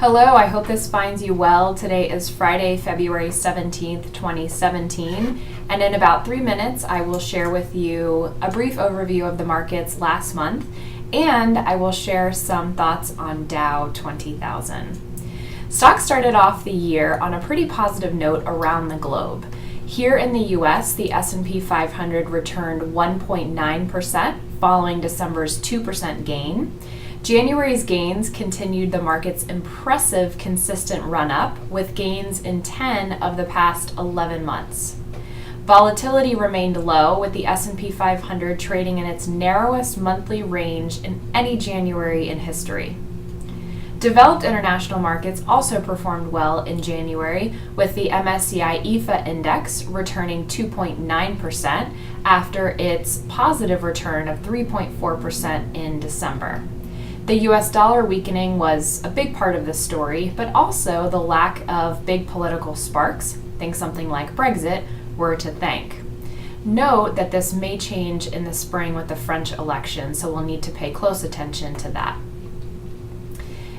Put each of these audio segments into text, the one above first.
Hello, I hope this finds you well. Today is Friday, February 17th, 2017, and in about 3 minutes I will share with you a brief overview of the markets last month, and I will share some thoughts on Dow 20,000. Stocks started off the year on a pretty positive note around the globe. Here in the US, the S&P 500 returned 1.9% following December's 2% gain. January's gains continued the market's impressive consistent run-up with gains in 10 of the past 11 months. Volatility remained low with the S&P 500 trading in its narrowest monthly range in any January in history. Developed international markets also performed well in January, with the MSCI EAFE index returning 2.9% after its positive return of 3.4% in December. The US dollar weakening was a big part of the story, but also the lack of big political sparks, think something like Brexit, were to thank. Note that this may change in the spring with the French election, so we'll need to pay close attention to that.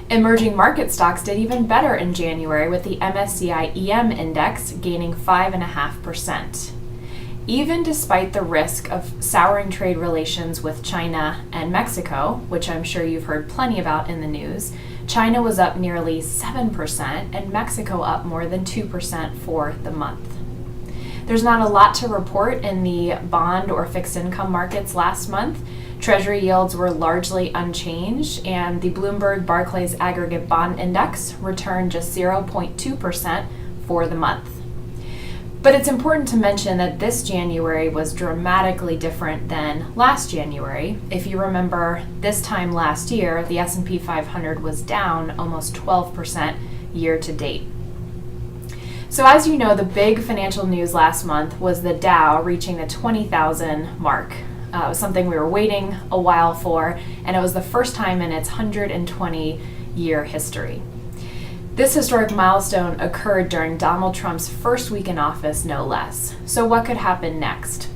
Emerging market stocks did even better in January, with the MSCI EM index gaining 5.5%. Even despite the risk of souring trade relations with China and Mexico, which I'm sure you've heard plenty about in the news, China was up nearly 7% and Mexico up more than 2% for the month. There's not a lot to report in the bond or fixed income markets last month. Treasury yields were largely unchanged, and the Bloomberg Barclays Aggregate Bond Index returned just 0.2% for the month. But it's important to mention that this January was dramatically different than last January. If you remember, this time last year, the S&P 500 was down almost 12% year to date. So as you know, the big financial news last month was the Dow reaching the 20,000 mark. It was something we were waiting a while for, and it was the first time in its 120-year history. This historic milestone occurred during Donald Trump's first week in office, no less. So what could happen next?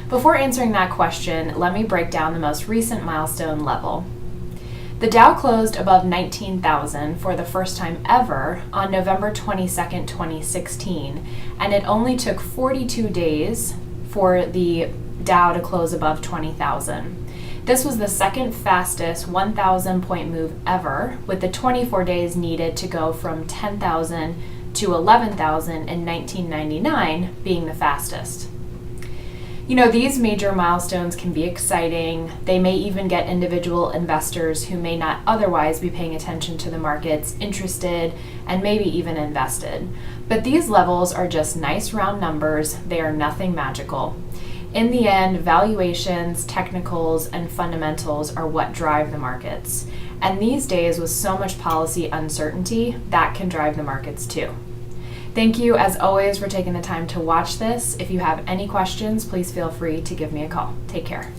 Before answering that question, let me break down the most recent milestone level. The Dow closed above 19,000 for the first time ever on November 22, 2016, and it only took 42 days for the Dow to close above 20,000. This was the second fastest 1,000-point move ever, with the 24 days needed to go from 10,000 to 11,000 in 1999 being the fastest. You know, these major milestones can be exciting. They may even get individual investors who may not otherwise be paying attention to the markets interested and maybe even invested. But these levels are just nice round numbers. They are nothing magical. In the end, valuations, technicals, and fundamentals are what drive the markets. And these days, with so much policy uncertainty, that can drive the markets too. Thank you, as always, for taking the time to watch this. If you have any questions, please feel free to give me a call. Take care.